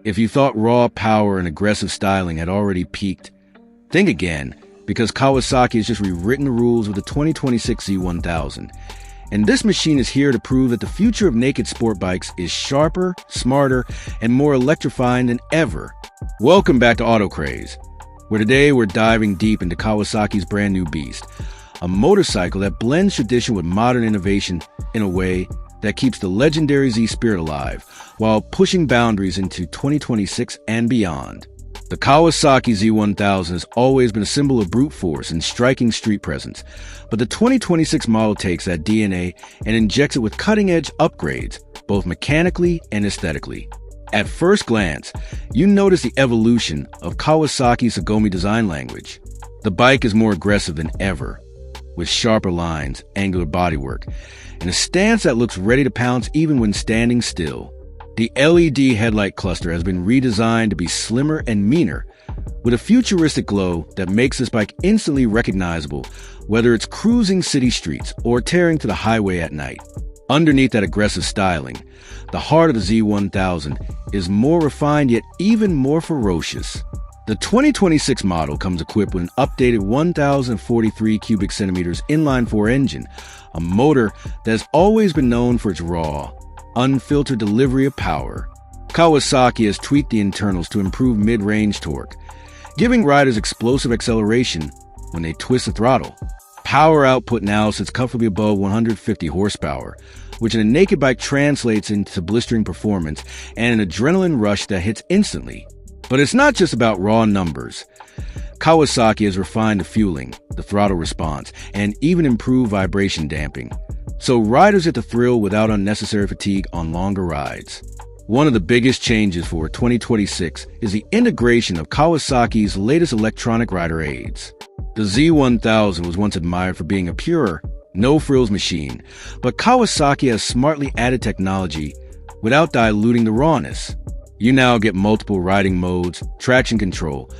If you thought raw power and aggressive styling had already peaked, think again, because Kawasaki has just rewritten the rules with the 2026 Z1000. And this machine is here to prove that the future of naked sport bikes is sharper, smarter, and more electrifying than ever. Welcome back to Auto Craze, where today we're diving deep into Kawasaki's brand new beast, a motorcycle that blends tradition with modern innovation in a way that keeps the legendary Z spirit alive, while pushing boundaries into 2026 and beyond. The Kawasaki Z1000 has always been a symbol of brute force and striking street presence, but the 2026 model takes that DNA and injects it with cutting-edge upgrades, both mechanically and aesthetically. At first glance, you notice the evolution of Kawasaki's Sugomi design language. The bike is more aggressive than ever, with sharper lines, angular bodywork, and a stance that looks ready to pounce even when standing still. The LED headlight cluster has been redesigned to be slimmer and meaner, with a futuristic glow that makes this bike instantly recognizable, whether it's cruising city streets or tearing to the highway at night. Underneath that aggressive styling, the heart of the Z1000 is more refined yet even more ferocious. The 2026 model comes equipped with an updated 1,043 cubic centimeters inline-four engine, a motor that has always been known for its raw, unfiltered delivery of power. Kawasaki has tweaked the internals to improve mid-range torque, giving riders explosive acceleration when they twist the throttle. Power output now sits comfortably above 150 horsepower, which in a naked bike translates into blistering performance and an adrenaline rush that hits instantly. But it's not just about raw numbers. Kawasaki has refined the fueling, the throttle response, and even improved vibration damping, so riders get the thrill without unnecessary fatigue on longer rides. One of the biggest changes for 2026 is the integration of Kawasaki's latest electronic rider aids. The Z1000 was once admired for being a pure, no-frills machine, but Kawasaki has smartly added technology without diluting the rawness. You now get multiple riding modes, traction control,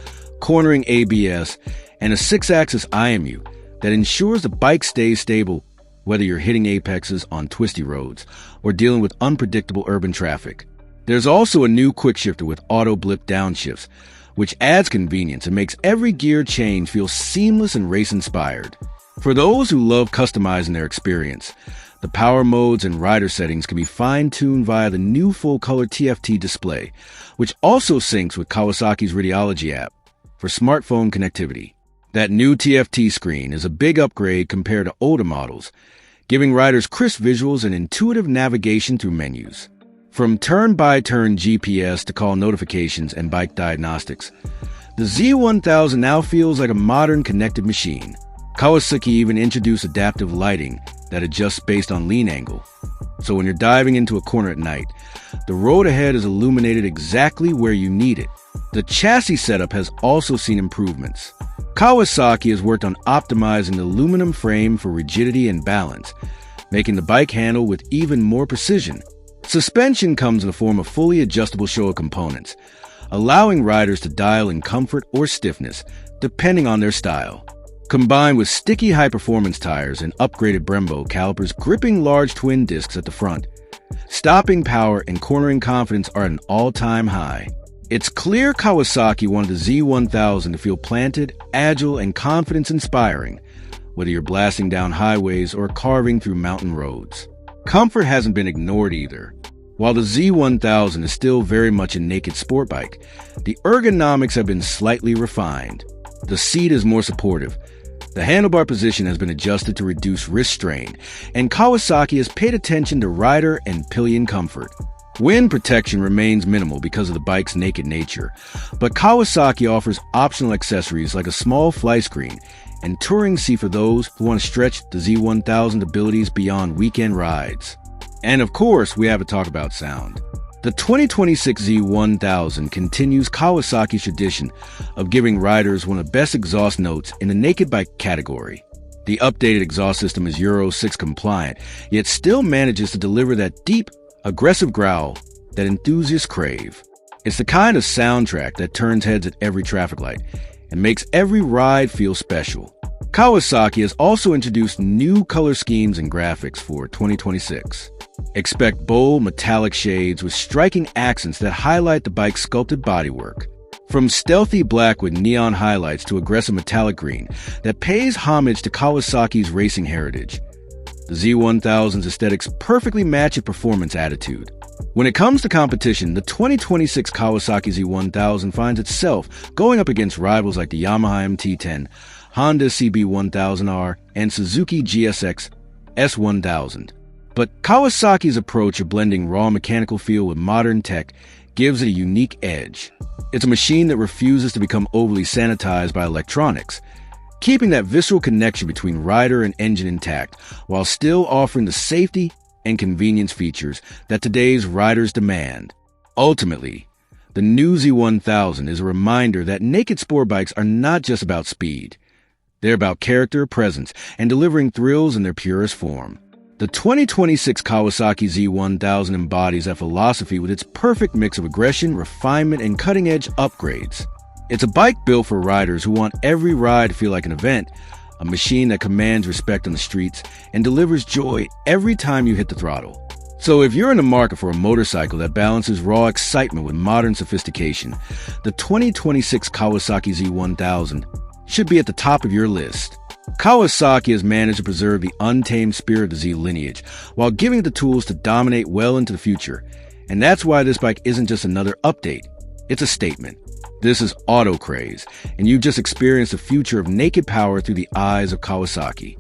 cornering ABS, and a 6-axis IMU that ensures the bike stays stable whether you're hitting apexes on twisty roads or dealing with unpredictable urban traffic. There's also a new quickshifter with auto blip downshifts, which adds convenience and makes every gear change feel seamless and race-inspired. For those who love customizing their experience, the power modes and rider settings can be fine-tuned via the new full-color TFT display, which also syncs with Kawasaki's Radiology app for smartphone connectivity. That new TFT screen is a big upgrade compared to older models, giving riders crisp visuals and intuitive navigation through menus. From turn-by-turn GPS to call notifications and bike diagnostics, the Z1000 now feels like a modern connected machine. Kawasaki even introduced adaptive lighting that adjusts based on lean angle. So when you're diving into a corner at night, the road ahead is illuminated exactly where you need it. The chassis setup has also seen improvements. Kawasaki has worked on optimizing the aluminum frame for rigidity and balance, making the bike handle with even more precision. Suspension comes in the form of fully adjustable Showa components, allowing riders to dial in comfort or stiffness, depending on their style. Combined with sticky high-performance tires and upgraded Brembo calipers gripping large twin discs at the front, stopping power and cornering confidence are at an all-time high. It's clear Kawasaki wanted the Z1000 to feel planted, agile, and confidence-inspiring, whether you're blasting down highways or carving through mountain roads. Comfort hasn't been ignored either. While the Z1000 is still very much a naked sport bike, the ergonomics have been slightly refined. The seat is more supportive. The handlebar position has been adjusted to reduce wrist strain, and Kawasaki has paid attention to rider and pillion comfort. Wind protection remains minimal because of the bike's naked nature, but Kawasaki offers optional accessories like a small fly screen and touring seat for those who want to stretch the Z1000 abilities beyond weekend rides. And of course, we have to talk about sound. The 2026 Z1000 continues Kawasaki's tradition of giving riders one of the best exhaust notes in the naked bike category. The updated exhaust system is Euro 6 compliant, yet still manages to deliver that deep, aggressive growl that enthusiasts crave. It's the kind of soundtrack that turns heads at every traffic light and makes every ride feel special. Kawasaki has also introduced new color schemes and graphics for 2026. Expect bold, metallic shades with striking accents that highlight the bike's sculpted bodywork. From stealthy black with neon highlights to aggressive metallic green that pays homage to Kawasaki's racing heritage. The Z1000's aesthetics perfectly match its performance attitude. When it comes to competition, the 2026 Kawasaki Z1000 finds itself going up against rivals like the Yamaha MT-10, Honda CB1000R, and Suzuki GSX S1000. But Kawasaki's approach of blending raw mechanical feel with modern tech gives it a unique edge. It's a machine that refuses to become overly sanitized by electronics, keeping that visceral connection between rider and engine intact, while still offering the safety and convenience features that today's riders demand. Ultimately, the new Z1000 is a reminder that naked sport bikes are not just about speed. They're about character, presence, and delivering thrills in their purest form. The 2026 Kawasaki Z1000 embodies that philosophy with its perfect mix of aggression, refinement, and cutting-edge upgrades. It's a bike built for riders who want every ride to feel like an event, a machine that commands respect on the streets and delivers joy every time you hit the throttle. So if you're in the market for a motorcycle that balances raw excitement with modern sophistication, the 2026 Kawasaki Z1000 should be at the top of your list. Kawasaki has managed to preserve the untamed spirit of the Z lineage while giving it the tools to dominate well into the future. And that's why this bike isn't just another update, it's a statement. This is Craze, and you've just experienced the future of naked power through the eyes of Kawasaki.